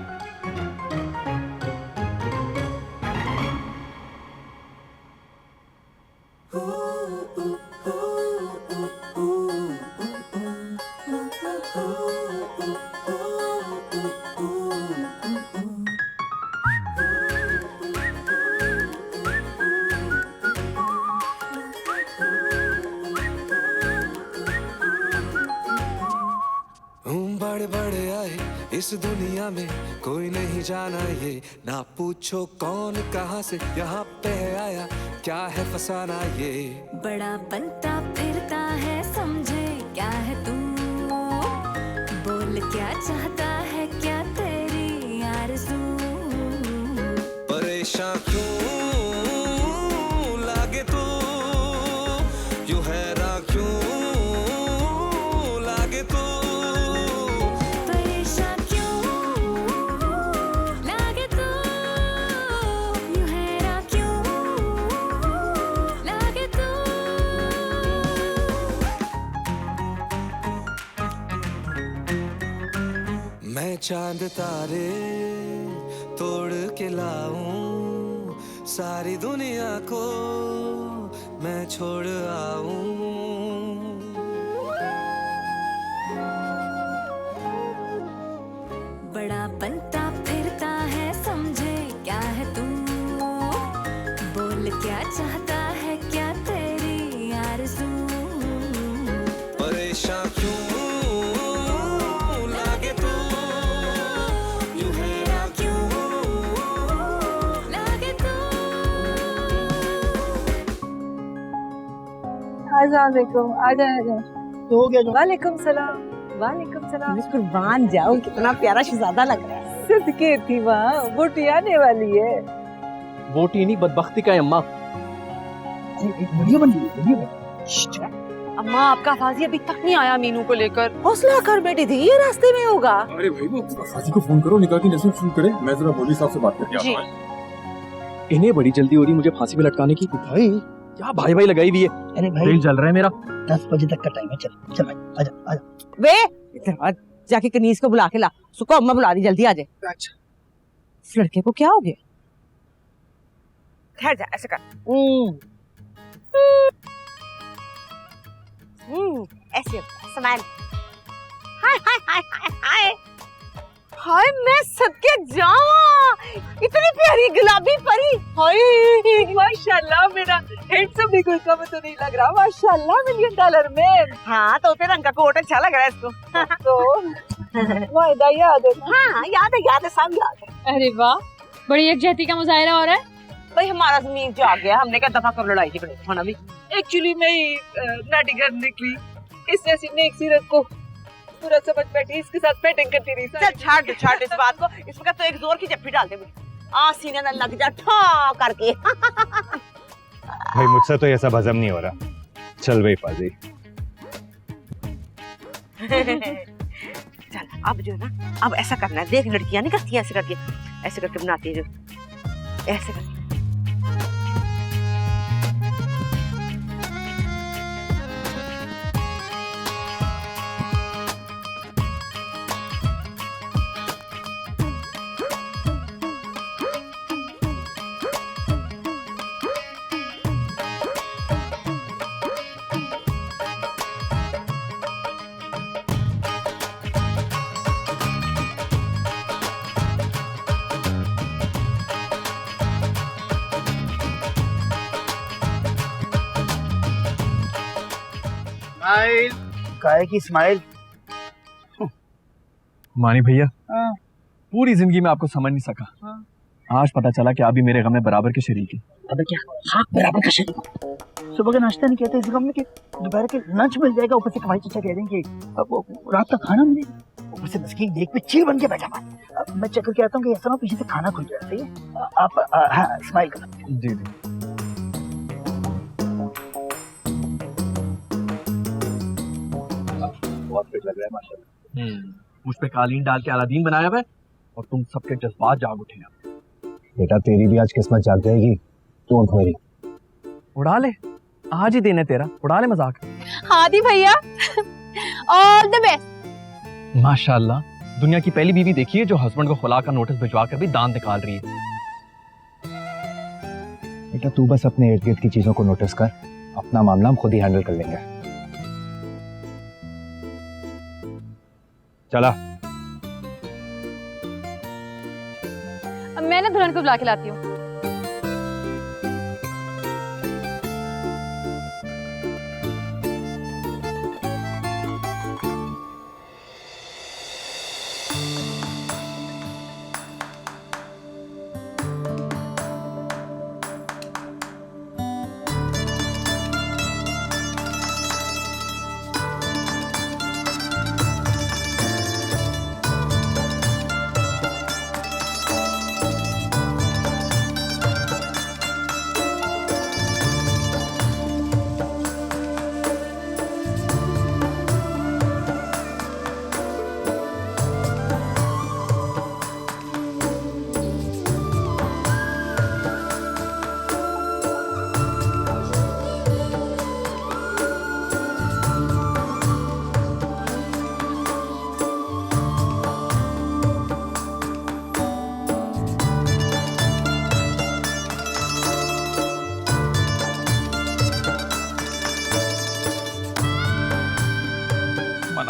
बड़े बड़े आए इस दुनिया में, कोई नहीं जाना ये, ना पूछो कौन कहाँ से यहाँ पे आया, क्या है फसाना ये। बड़ा बनता फिरता है, समझे क्या है तू, बोल क्या चाहता है, क्या तेरी आरज़ू। परेशान क्यों लागे तू, यूं हैरान क्यों लागे तू। मैं चांद तारे तोड़ के लाऊं, सारी दुनिया को मैं छोड़ आऊं। बड़ा बनता फिरता है, समझे क्या है तू, बोल क्या चाहता है, क्या तेरी आरज़ू। परेशान क्यों लागे तू, यूं हैरान क्यों लागे तू। अस्सलामुअलैकुम, आ जाए। तो हो गया जो। वालेकुम सलाम। वालेकुम सलाम। कुर्बान जाऊं, कितना प्यारा शहजादा लग रहा है। सदके थी माँ, बोटी आने वाली है। बोटी नहीं, बदबख्ती का है अम्मा। वीडियो बनी। अम्मा आपका फाजी अभी तक नहीं आया मीनू को लेकर। हौसला कर बेटी थी, ये रास्ते में होगा। अरे भाई वो फाजी को फोन करो, निकाह की नस्ल शुरू करे, मैं जरा मौलवी साहब से बात करके आता हूं। इन्हें बड़ी जल्दी हो रही मुझे फांसी पे लटकाने की। भाई क्या भाई भाई लगाई हुई है। अरे भाई दिल जल रहा है मेरा। 10 बजे तक का टाइम है, चल चल भाई आजा आजा। वे इधर जाके कनीज को बुला के ला, उसको अम्मा बुला रही, जल्दी आ जाए। अच्छा इस लड़के को क्या हो गया? ठहर जा, ऐसे कर। ऐसे स्माइल। हाय हाय हाय हाय हाय हाय, मैं सदके जावा, इतनी प्यारी गुलाबी परी। हाय माशाल्लाह, मेरा हैंडसम भी कोई कम तो नहीं लग रहा। माशाल्लाह, $1,000,000 में। हाँ, तो तेरा रंग का कोट अच्छा लग रहा है इसको। तो वायदा याद है? हाँ याद है, सब याद है। अरे वाह, बड़ी एकजहती का मुजाहिरा हो रहा है। भाई हमारा जमीन जो आ गया, हमने क्या दफा कर लड़ाई झगड़े होना भी। एक्चुअली मैं नाटी घर निकली, इससे सीने एक सीरत को पूरा समझ बैठी, इसके साथ पेटिंग करती रही। चल छाड़ इस बात को, इसका तो एक जोर की जप्पी डाल दे मुझे, आ सीने में लग जा ठा करके। भाई मुझसे तो ये सब हजम नहीं हो रहा। चल भाई फाजी। चल अब जो है ना, अब ऐसा करना है, देख लड़कियां नहीं करती ऐसे करके, ऐसे करके बनाती है जो, ऐसे करके। स्माइल, काय की स्माइल। मानी भैया, पूरी जिंदगी में आपको समझ नहीं सका, आज पता चला कि आप भी मेरे गम में बराबर के शरीक हैं। अबे क्या खाक बराबर का शरीक। सुबह का नाश्ता नहीं कहते इस गम में कि दोपहर के लंच मिल जाएगा, ऊपर से कमाई चचा कह देंगे अब वो रात का खाना मिलेगा, ऊपर से मस्कीन देख पे चील बन के बैठा हुआ। अब मैं चक्कर के आता हूँ कि ऐसा ना पीछे से खाना खुल जाए। सही है, आप हाँ स्माइल करना। जी जी। बहुत फिट लग रहा है माशाल्लाह। मुझ पे कालीन डाल के अलादीन बनाया हुआ है और तुम सबके जज्बात जाग उठे हैं। बेटा तेरी भी आज किस्मत जाग जाएगी, डोंट वरी। उड़ा ले, आज ही दिन है तेरा, उड़ा ले मजाक। हादी भैया, ऑल द बेस्ट। माशाल्लाह, दुनिया की पहली बीवी देखी है जो हस्बैंड को खुला का नोटिस भिजवा कर भी दांत निकाल रही है। बेटा तू बस अपने इर्द गिर्द की चीजों को नोटिस कर, अपना मामला हम खुद ही हैंडल कर लेंगे। चला। अब मैं ना दुल्हन को बुला के लाती हूँ।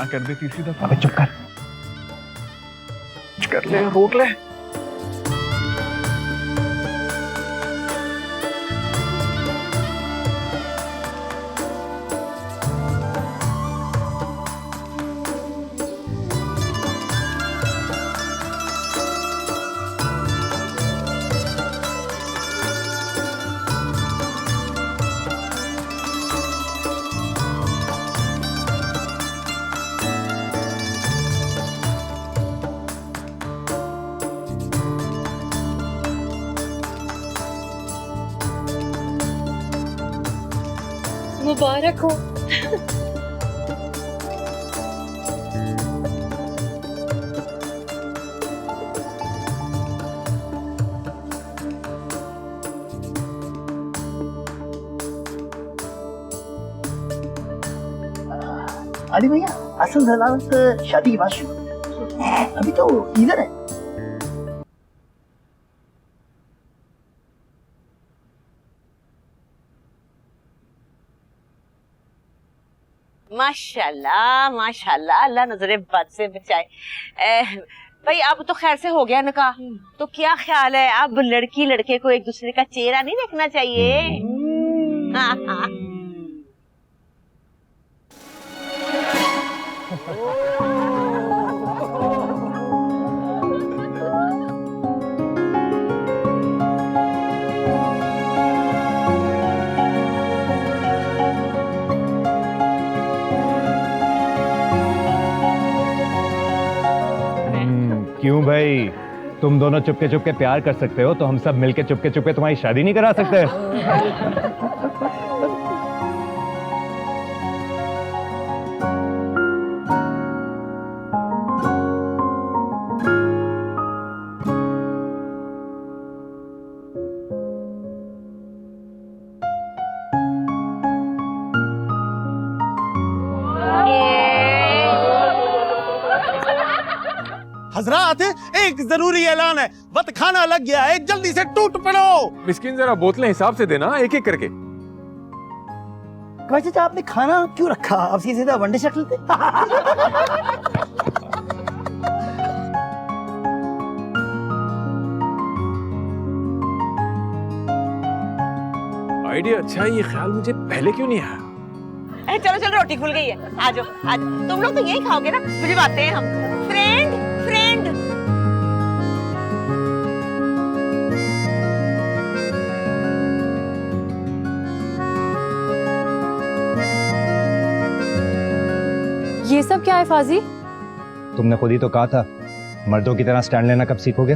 कर दे तीसरी दफा। अबे चुप कर ले, रोक ले। मुबारक हो। अली भैया, असल जलालत शादी के बाद शुरू, अभी तो इधर है। माशाल्लाह माशाल्लाह, अल्लाह नजरे बद से बचाए। भाई अब तो खैर से हो गया निकाह, तो क्या ख्याल है अब लड़की लड़के को एक दूसरे का चेहरा नहीं देखना चाहिए? क्यों भाई, तुम दोनों चुपके चुपके प्यार कर सकते हो तो हम सब मिलके चुपके चुपके तुम्हारी शादी नहीं करा सकते? हजरात, एक जरूरी ऐलान है, वक्त खाना लग गया है, जल्दी से टूट पड़ो। मिस्किन जरा बोतलें हिसाब से देना, एक एक करके। वैसे आपने खाना क्यों रखा? अब सीधा वनडे शक्ल थे। आइडिया अच्छा है, ये ख्याल मुझे पहले क्यों नहीं आया? चलो चलो रोटी खुल गई है, आ जाओ आ जाओ। तुम लोग तो यही खाओगे ना, भिजवाते हैं हम। फ्रेंड फ्रेंड ये सब क्या है फाजी? तुमने खुद ही तो कहा था मर्दों की तरह स्टैंड लेना कब सीखोगे?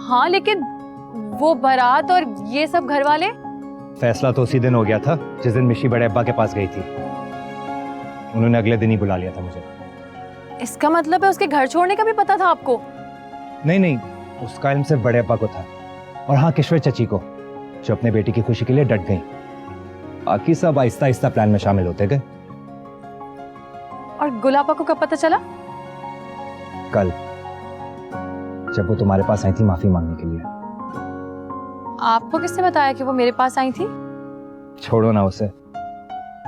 हाँ लेकिन वो बारात और ये सब घर वाले। फैसला तो उसी दिन हो गया था जिस दिन मिशी बड़े अब्बा के पास गई थी। उन्होंने अगले दिन ही बुला लिया था मुझे। इसका मतलब है उसके घर छोड़ने का भी पता था आपको? नहीं नहीं, उसका इल्म सिर्फ बड़े अब्बा को था, और हाँ किश्वर चची को, जो अपने बेटी की खुशी के लिए डट गई। बाकी सब आहिस्ता आहिस्ता प्लान में शामिल होते गए। और गुलाबा को कब पता चला? कल, जब वो तुम्हारे पास आई थी माफी मांगने के लिए। आपको किसने बताया कि वो मेरे पास आई थी? छोड़ो ना उसे।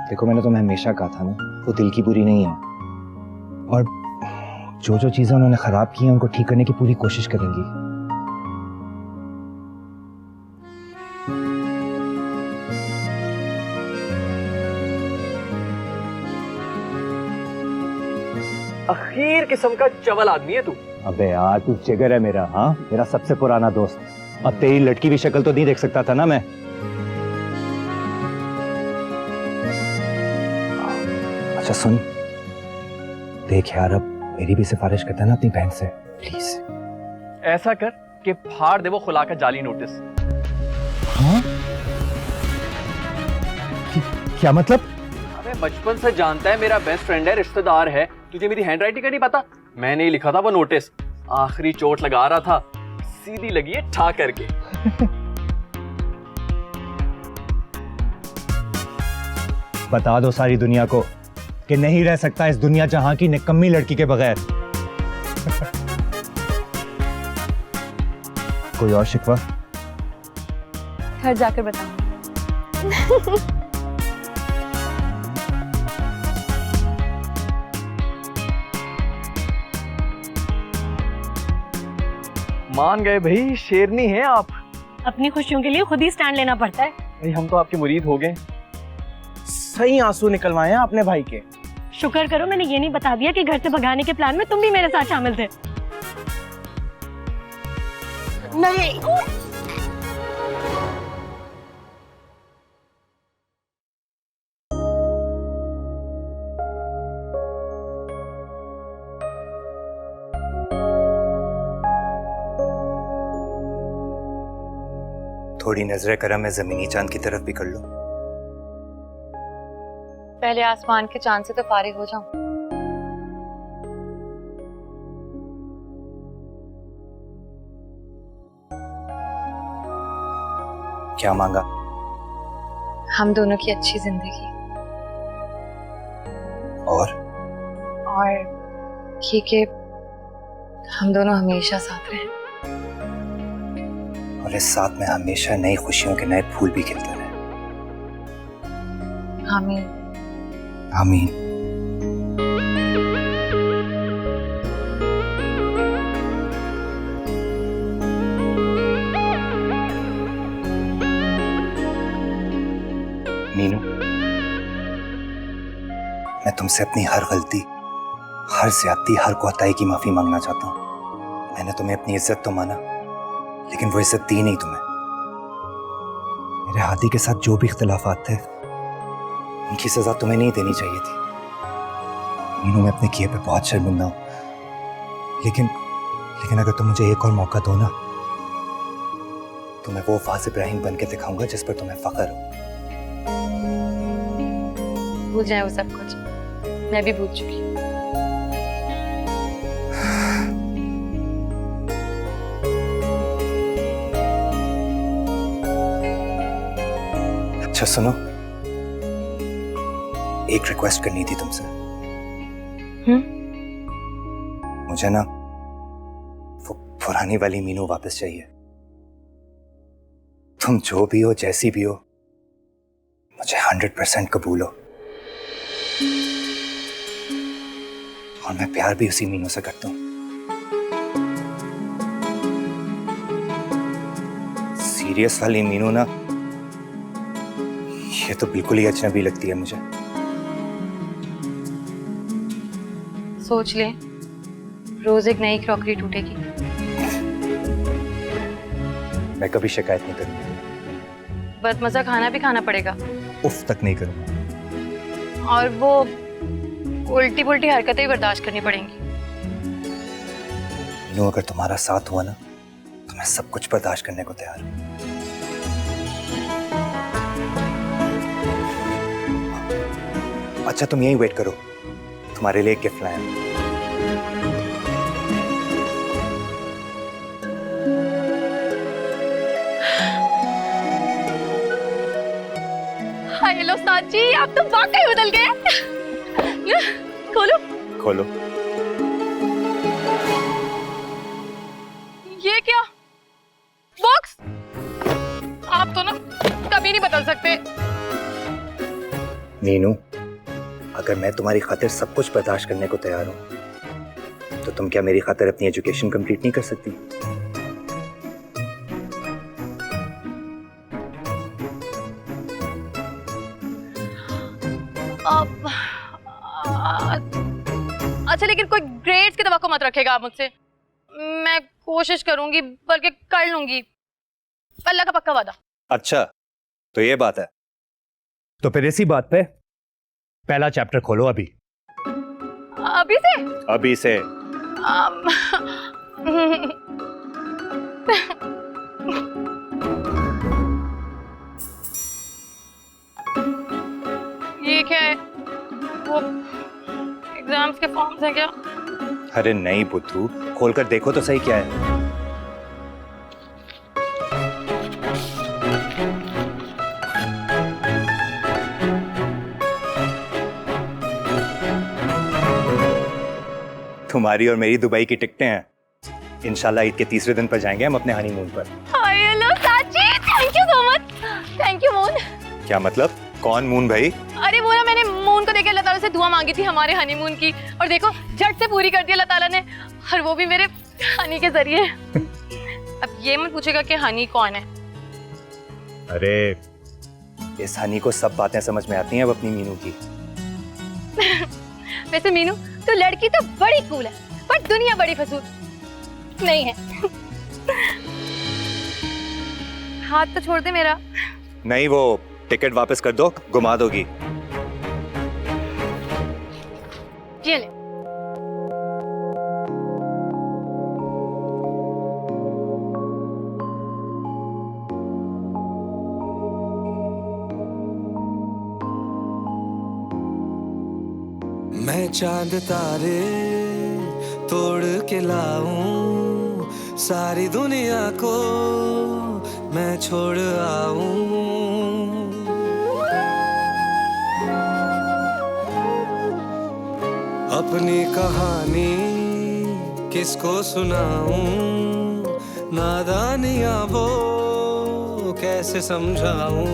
देखो मैंने तुम्हें हमेशा कहा था ना, वो दिल की बुरी नहीं है, और जो जो चीजें उन्होंने खराब की हैं उनको ठीक करने की पूरी कोशिश करेंगी। अखीर किस्म का चवल आदमी है तू। अबे यार तू जिगर है मेरा, हाँ मेरा सबसे पुराना दोस्त। अब तेरी लड़की की शक्ल तो नहीं देख सकता था ना मैं। अच्छा सुन, देख यार अब मेरी भी सिफारिश करता है ना अपनी बहन से, प्लीज। ऐसा कर कि फाड़ दे वो खुला का जाली नोटिस। हाँ? क्या मतलब? अबे बचपन से जानता है, मेरा बेस्ट फ्रेंड है, रिश्तेदार है, तुझे मेरी हैंडराइटिंग का नहीं पता? मैंने ही लिखा था वो नोटिस। आखिरी चोट लगा रहा था, सीधी लगी है ठा करके। बता दो सारी दुनिया को कि नहीं रह सकता इस दुनिया जहां की निकम्मी लड़की के बगैर। कोई और शिकवा? घर जाकर बताऊंगी। मान गए भाई, शेरनी है आप। अपनी खुशियों के लिए खुद ही स्टैंड लेना पड़ता है। भाई हम तो आपके मुरीद हो गए। सही आंसू निकलवाए हैं आपने भाई के। शुक्र करो मैंने ये नहीं बता दिया कि घर से भगाने के प्लान में तुम भी मेरे साथ शामिल थे। नहीं थोड़ी नजरें करम मैं जमीनी चांद की तरफ भी कर लो। पहले आसमान के चांद से तो फारिग हो जाऊं। क्या मांगा? हम दोनों की अच्छी जिंदगी, और ये कि हम दोनों हमेशा साथ रहें। और इस साथ में हमेशा नई खुशियों के नए फूल भी खिलते रहे। आमीन। आमीन। मीनू, मैं तुमसे अपनी हर गलती, हर ज्यादती, हर कोताही की माफी मांगना चाहता हूं। मैंने तुम्हें अपनी इज्जत तो माना, लेकिन वो इज्जत दी नहीं तुम्हें। मेरे हादी के साथ जो भी इख्तिलाफात थे उनकी सजा तुम्हें नहीं देनी चाहिए थी। मीनू, मैं अपने किए पे बहुत शर्मिंदा हूं, लेकिन अगर तुम मुझे एक और मौका दो ना, तो मैं वो फाज़ इब्राहिम बन के दिखाऊंगा जिस पर तुम्हें फख्र हो। भूल जाए वो सब कुछ, मैं भी भूल चुकी। अच्छा सुनो, एक रिक्वेस्ट करनी थी तुमसे। मुझे ना वो पुरानी वाली मीनू वापस चाहिए। तुम जो भी हो, जैसी भी हो, मुझे 100% कबूल हो। और मैं प्यार भी उसी मीनू से करता हूं। सीरियस वाली मीनू ना, ये तो बिल्कुल ही अजनबी लगती है मुझे। सोच ले, रोज एक नई क्रॉकरी टूटेगी। मैं कभी शिकायत नहीं करूंगा। बदमजा खाना भी खाना पड़ेगा उफ तक नहीं करूंगा। और वो उल्टी पुल्टी हरकतें भी बर्दाश्त करनी पड़ेंगी। मीनू, अगर तुम्हारा साथ हुआ ना तो मैं सब कुछ बर्दाश्त करने को तैयार हूं। अच्छा तुम यहीं वेट करो, तुम्हारे लिए एक गिफ्ट लाया हूं। हेलो उस्ताद जी, आप तो वाकई बदल गए। खोलो खोलो। ये क्या बॉक्स? आप तो ना कभी नहीं बदल सकते। मीनू, अगर मैं तुम्हारी खातिर सब कुछ बर्दाश्त करने को तैयार हूं तो तुम क्या मेरी खातिर अपनी एजुकेशन कंप्लीट नहीं कर सकती? अच्छा लेकिन कोई ग्रेड्स की तवक्को मत रखेगा आप मुझसे। मैं कोशिश करूंगी, बल्कि कर लूंगी, अल्लाह का पक्का वादा। अच्छा तो ये बात है, तो फिर इसी बात पे पहला चैप्टर खोलो अभी। अभी से? अभी से। ये क्या है? वो एग्जाम्स के फॉर्म्स हैं क्या? अरे नहीं बुद्धू, खोलकर देखो तो सही क्या है। तुम्हारी और मेरी दुबई की टिकटें हैं। इंशाल्लाह ईद के तीसरे दिन पर जाएंगे हम अपने हनीमून पर। हेलो साची, thank you so much. Thank you moon. क्या मतलब? कौन मून भाई? अरे वो ना, मैंने मून को देख के अल्लाह ताला से दुआ मांगी थी हमारे हनीमून की, और देखो झट से पूरी कर दी अल्लाह ताला ने, और वो भी मेरे हनी के जरिए। अब ये मत पूछेगा कि हनी कौन है। अरे इस हनी को सब बातें समझ में आती हैं अब अपनी मीनू की। वैसे मीनू तो लड़की तो बड़ी कूल है, पर दुनिया बड़ी फसूल नहीं है। हाथ तो छोड़ दे मेरा। नहीं, वो टिकट वापस कर दो, घुमा दोगी। ये ले। मैं चांद तारे तोड़ के लाऊं, सारी दुनिया को मैं छोड़ आऊं। अपनी कहानी किसको सुनाऊं, नादानियां वो कैसे समझाऊं।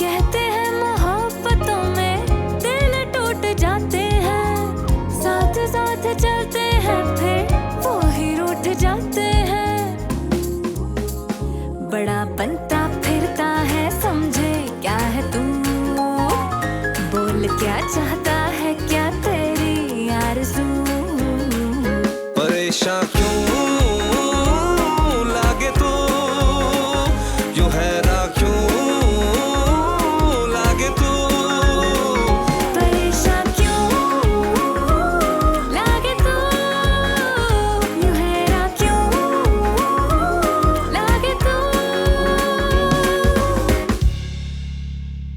कहते हैं मोहब्बतों में दिल टूट जाते हैं, साथ साथ चलते हैं फिर वो ही रूठ जाते हैं। बड़ा बनता फिरता है, समझे क्या है तू, बोल क्या चाहता है, क्या तेरी आरज़ू। परेशान क्यों